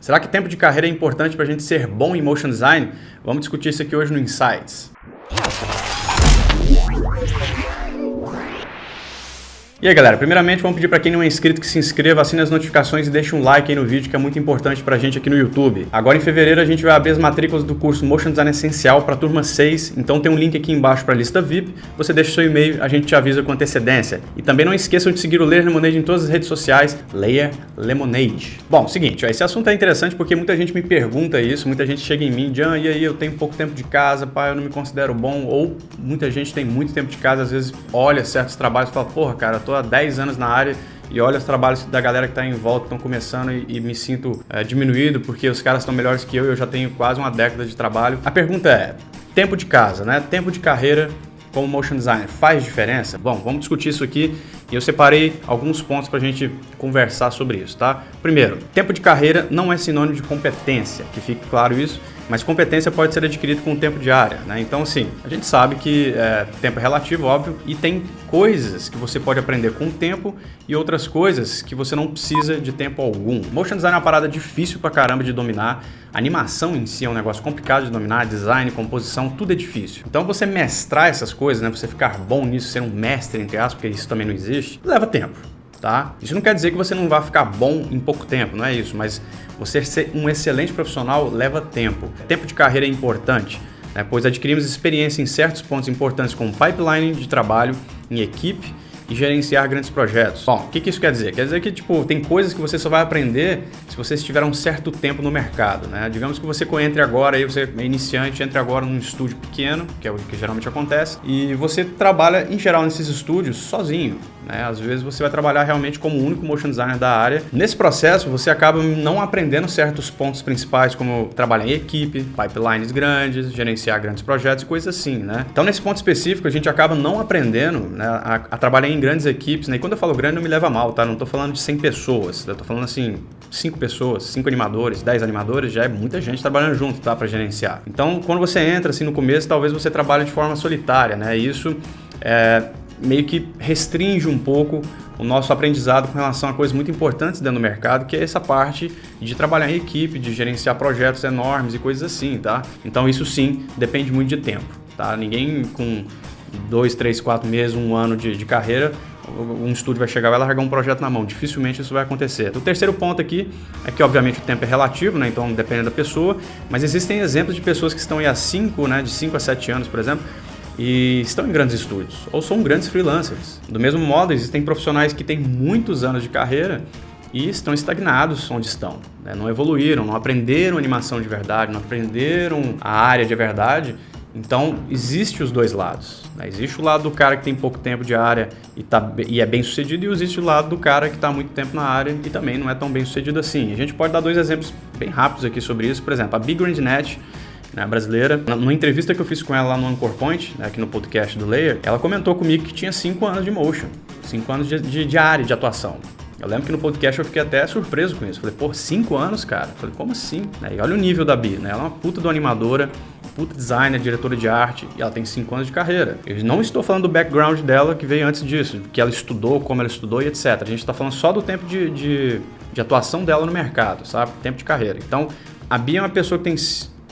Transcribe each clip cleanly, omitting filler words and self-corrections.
Será que tempo de carreira é importante para a gente ser bom em Motion Design? Vamos discutir isso aqui hoje no Insights. E aí galera, primeiramente vamos pedir para quem não é inscrito que se inscreva, assine as notificações e deixe um like aí no vídeo que é muito importante pra gente aqui no YouTube. Agora em fevereiro a gente vai abrir as matrículas do curso Motion Design Essencial para a turma 6, então tem um link aqui embaixo para a lista VIP, você deixa o seu e-mail, a gente te avisa com antecedência. E também não esqueçam de seguir o Layer Lemonade em todas as redes sociais, Layer Lemonade. Bom, seguinte, esse assunto é interessante porque muita gente me pergunta isso, muita gente chega em mim, Jean, e aí eu tenho pouco tempo de casa, pai, eu não me considero bom, ou muita gente tem muito tempo de casa, às vezes olha certos trabalhos e fala, porra cara, eu tô há 10 anos na área e olha os trabalhos da galera que está em volta, estão começando e me sinto diminuído porque os caras estão melhores que eu já tenho quase uma década de trabalho. A pergunta é, tempo de casa, né? Tempo de carreira como motion designer faz diferença? Bom, vamos discutir isso aqui e eu separei alguns pontos para a gente conversar sobre isso, tá? Primeiro, tempo de carreira não é sinônimo de competência, que fique claro isso, mas competência pode ser adquirida com o tempo de área, né? Então, assim, a gente sabe que tempo é relativo, óbvio, e tem coisas que você pode aprender com o tempo e outras coisas que você não precisa de tempo algum. Motion design é uma parada difícil pra caramba de dominar, a animação em si é um negócio complicado de dominar, design, composição, tudo é difícil. Então, você mestrar essas coisas, né? Você ficar bom nisso, ser um mestre, entre aspas, porque isso também não existe, leva tempo. Tá? Isso não quer dizer que você não vai ficar bom em pouco tempo, não é isso, mas você ser um excelente profissional leva tempo. Tempo de carreira é importante, né? Pois adquirimos experiência em certos pontos importantes como pipeline de trabalho, em equipe e gerenciar grandes projetos. Bom, o que isso quer dizer? Quer dizer que tem coisas que você só vai aprender se você estiver um certo tempo no mercado, né? Digamos que você entre agora, aí você é iniciante, entre agora num estúdio pequeno, que é o que geralmente acontece, e você trabalha em geral nesses estúdios sozinho, né? Às vezes você vai trabalhar realmente como o único motion designer da área. Nesse processo você acaba não aprendendo certos pontos principais, como trabalhar em equipe, pipelines grandes, gerenciar grandes projetos e coisas assim, né? Então nesse ponto específico a gente acaba não aprendendo, né, a trabalhar em grandes equipes, né? E quando eu falo grande não me leva a mal, tá? Não tô falando de 100 pessoas, eu tô falando assim, 5 pessoas, 5 animadores, 10 animadores, já é muita gente trabalhando junto, tá? Para gerenciar. Então quando você entra assim no começo, talvez você trabalhe de forma solitária, né? E isso meio que restringe um pouco o nosso aprendizado com relação a coisas muito importantes dentro do mercado, que é essa parte de trabalhar em equipe, de gerenciar projetos enormes e coisas assim, tá? Então isso sim, depende muito de tempo, tá? Ninguém com 2, 3, 4 meses, um ano de carreira, um estúdio vai chegar e vai largar um projeto na mão. Dificilmente isso vai acontecer. O terceiro ponto aqui é que, obviamente, o tempo é relativo, né? Então depende da pessoa, mas existem exemplos de pessoas que estão aí há 5, né? De 5 a 7 anos, por exemplo, e estão em grandes estúdios, ou são grandes freelancers. Do mesmo modo, existem profissionais que têm muitos anos de carreira e estão estagnados onde estão, né? Não evoluíram, não aprenderam animação de verdade, não aprenderam a área de verdade. Então, existe os dois lados, né? Existe o lado do cara que tem pouco tempo de área e é bem sucedido, e existe o lado do cara que está há muito tempo na área e também não é tão bem sucedido assim. A gente pode dar 2 exemplos bem rápidos aqui sobre isso. Por exemplo, a Big Grandnet, né, brasileira, numa entrevista que eu fiz com ela lá no Anchor Point, né, aqui no podcast do Layer, ela comentou comigo que tinha 5 anos de motion, 5 anos de área de atuação. Eu lembro que no podcast eu fiquei até surpreso com isso. Falei, pô, 5 anos, cara? Falei, como assim? E olha o nível da Bi, né? Ela é uma puta do animadora, puta designer, diretora de arte, e ela tem 5 anos de carreira. Eu não estou falando do background dela que veio antes disso, que ela estudou, como ela estudou e etc. A gente está falando só do tempo de atuação dela no mercado, sabe? Tempo de carreira. Então, a Bi é uma pessoa que tem,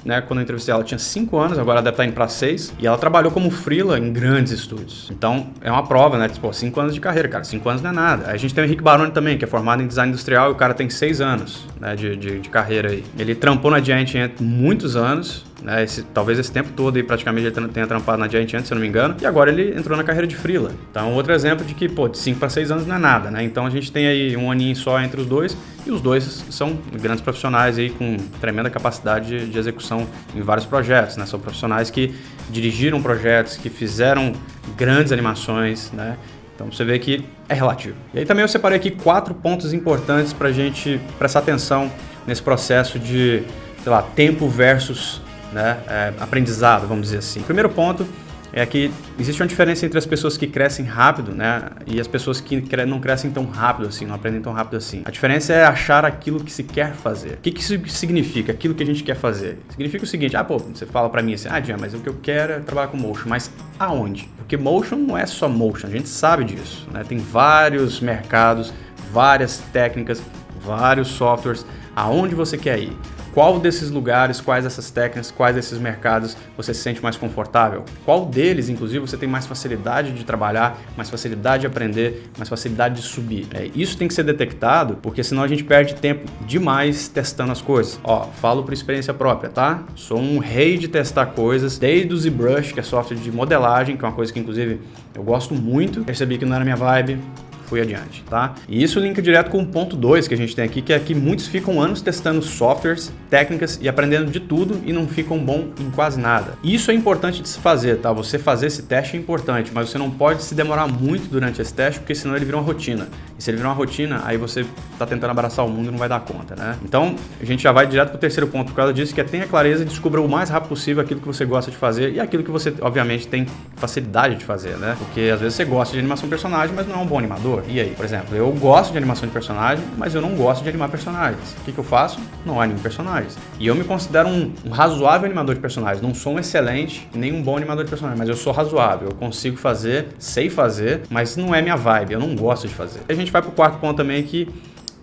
né, quando eu entrevistei ela, tinha 5 anos, agora ela deve estar indo para 6, e ela trabalhou como freela em grandes estúdios. Então, é uma prova, né? Tipo, 5 anos de carreira, cara, 5 anos não é nada. Aí a gente tem o Henrique Baroni também, que é formado em design industrial, e o cara tem 6 anos, né, de carreira aí. Ele trampou na Giant Ant muitos anos, né, talvez esse tempo todo aí praticamente ele tenha trampado na Giant Ant, se eu não me engano, e agora ele entrou na carreira de freela. Então, outro exemplo de que, pô, de 5 para 6 anos não é nada, né? Então, a gente tem aí um aninho só entre os dois, e os dois são grandes profissionais aí com tremenda capacidade de execução em vários projetos, né? São profissionais que dirigiram projetos, que fizeram grandes animações, né? Então você vê que é relativo. E aí também eu separei aqui 4 pontos importantes para a gente prestar atenção nesse processo de, sei lá, tempo versus, né, aprendizado, vamos dizer assim. Primeiro ponto é que existe uma diferença entre as pessoas que crescem rápido, né, e as pessoas que não crescem tão rápido assim, não aprendem tão rápido assim. A diferença é achar aquilo que se quer fazer. O que isso significa, aquilo que a gente quer fazer? Significa o seguinte, você fala pra mim assim, Jean, mas o que eu quero é trabalhar com motion, mas aonde? Porque motion não é só motion, a gente sabe disso, né, tem vários mercados, várias técnicas, vários softwares, aonde você quer ir. Qual desses lugares, quais dessas técnicas, quais desses mercados você se sente mais confortável? Qual deles, inclusive, você tem mais facilidade de trabalhar, mais facilidade de aprender, mais facilidade de subir? Isso tem que ser detectado, porque senão a gente perde tempo demais testando as coisas. Ó, falo por experiência própria, tá? Sou um rei de testar coisas, desde o ZBrush, que é software de modelagem, que é uma coisa que, inclusive, eu gosto muito. Percebi que não era minha vibe, fui adiante, tá? E isso linka direto com o ponto 2 que a gente tem aqui, que é que muitos ficam anos testando softwares, técnicas e aprendendo de tudo e não ficam bom em quase nada. Isso é importante de se fazer, tá? Você fazer esse teste é importante, mas você não pode se demorar muito durante esse teste, porque senão ele vira uma rotina. E se ele virar uma rotina, aí você tá tentando abraçar o mundo e não vai dar conta, né? Então, a gente já vai direto pro terceiro ponto por causa disso, que é tenha clareza e descubra o mais rápido possível aquilo que você gosta de fazer e aquilo que você, obviamente, tem facilidade de fazer, né? Porque às vezes você gosta de animação de personagem, mas não é um bom animador. E aí? Por exemplo, eu gosto de animação de personagem, mas eu não gosto de animar personagens. O que eu faço? Não animo personagens. E eu me considero um razoável animador de personagens. Não sou um excelente nem um bom animador de personagens, mas eu sou razoável. Eu consigo fazer, sei fazer, mas não é minha vibe. Eu não gosto de fazer. A gente vai pro quarto ponto também que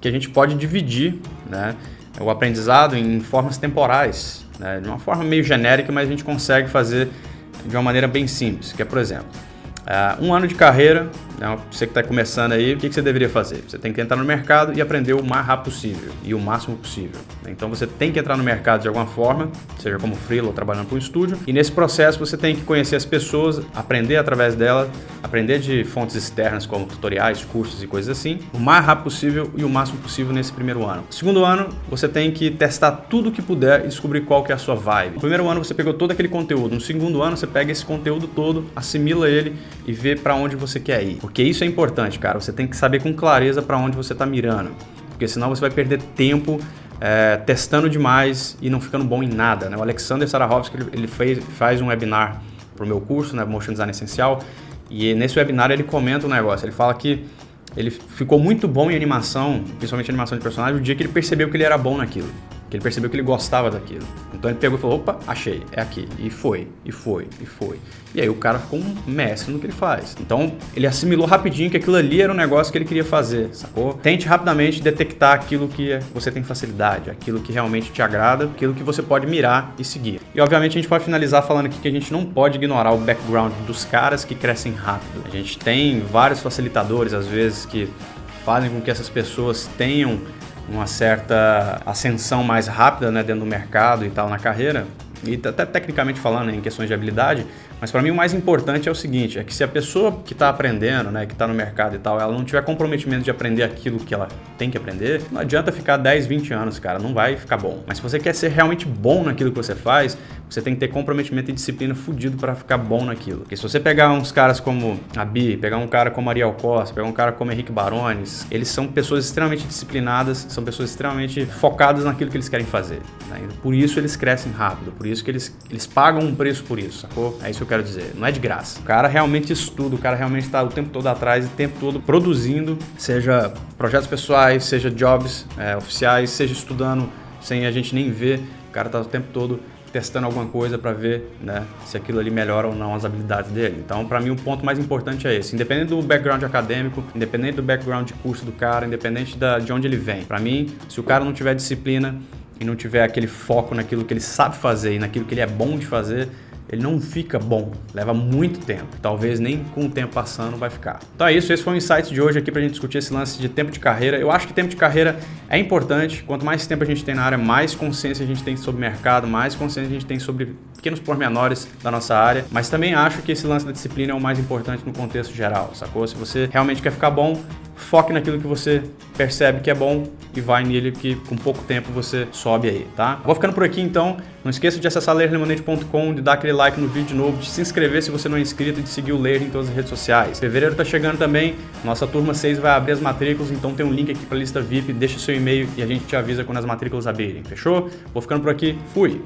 a gente pode dividir, né, o aprendizado em formas temporais, né, de uma forma meio genérica, mas a gente consegue fazer de uma maneira bem simples, que é, por exemplo, um ano de carreira, né, você que está começando aí, o que você deveria fazer? Você tem que entrar no mercado e aprender o mais rápido possível e o máximo possível. Então você tem que entrar no mercado de alguma forma, seja como freela ou trabalhando para um estúdio, e nesse processo você tem que conhecer as pessoas, aprender através delas, aprender de fontes externas como tutoriais, cursos e coisas assim, o mais rápido possível e o máximo possível nesse primeiro ano. No segundo ano, você tem que testar tudo que puder e descobrir qual que é a sua vibe. No primeiro ano você pegou todo aquele conteúdo, no segundo ano você pega esse conteúdo todo, assimila ele e vê para onde você quer ir. Porque isso é importante, cara. Você tem que saber com clareza para onde você está mirando. Porque senão você vai perder tempo testando demais e não ficando bom em nada, né? O Alexander Sarahovsky, ele faz um webinar para o meu curso, né, Motion Design Essencial, e nesse webinar ele comenta um negócio. Ele fala que ele ficou muito bom em animação, principalmente animação de personagem, o dia que ele percebeu que ele era bom naquilo. Que ele percebeu que ele gostava daquilo. Então ele pegou e falou, opa, achei, é aqui. E foi. E aí o cara ficou um mestre no que ele faz. Então ele assimilou rapidinho que aquilo ali era um negócio que ele queria fazer, sacou? Tente rapidamente detectar aquilo que você tem facilidade, aquilo que realmente te agrada, aquilo que você pode mirar e seguir. E obviamente a gente pode finalizar falando aqui que a gente não pode ignorar o background dos caras que crescem rápido. A gente tem vários facilitadores, às vezes, que fazem com que essas pessoas tenham uma certa ascensão mais rápida, né, dentro do mercado e tal, na carreira, e até tecnicamente falando, né, em questões de habilidade, mas para mim o mais importante é o seguinte, é que se a pessoa que está aprendendo, né, que está no mercado e tal, ela não tiver comprometimento de aprender aquilo que ela tem que aprender, não adianta ficar 10, 20 anos, cara, não vai ficar bom. Mas se você quer ser realmente bom naquilo que você faz, você tem que ter comprometimento e disciplina fudido para ficar bom naquilo. Porque se você pegar uns caras como a Bi, pegar um cara como Ariel Costa, pegar um cara como Henrique Barones, eles são pessoas extremamente disciplinadas, são pessoas extremamente focadas naquilo que eles querem fazer, né? Por isso eles crescem rápido, por isso que eles pagam um preço por isso, sacou? É isso que eu quero dizer, não é de graça. O cara realmente estuda, o cara realmente está o tempo todo atrás, o tempo todo produzindo, seja projetos pessoais, seja jobs oficiais, seja estudando sem a gente nem ver, o cara está o tempo todo testando alguma coisa para ver, né, se aquilo ali melhora ou não as habilidades dele. Então, para mim, o ponto mais importante é esse. Independente do background acadêmico, independente do background de curso do cara, independente de onde ele vem. Para mim, se o cara não tiver disciplina e não tiver aquele foco naquilo que ele sabe fazer e naquilo que ele é bom de fazer, ele não fica bom, leva muito tempo, talvez nem com o tempo passando vai ficar. Então é isso, esse foi o insight de hoje aqui pra gente discutir esse lance de tempo de carreira. Eu acho que tempo de carreira é importante, quanto mais tempo a gente tem na área, mais consciência a gente tem sobre o mercado, mais consciência a gente tem sobre pequenos pormenores da nossa área, mas também acho que esse lance da disciplina é o mais importante no contexto geral, sacou? Se você realmente quer ficar bom, foque naquilo que você percebe que é bom e vai nele que com pouco tempo você sobe aí, tá? Vou ficando por aqui então, não esqueça de acessar layerlemonade.com, de dar aquele like no vídeo de novo, de se inscrever se você não é inscrito e de seguir o Layer em todas as redes sociais. Fevereiro tá chegando também, nossa turma 6 vai abrir as matrículas, então tem um link aqui pra lista VIP, deixa seu e-mail e a gente te avisa quando as matrículas abrirem, fechou? Vou ficando por aqui, fui!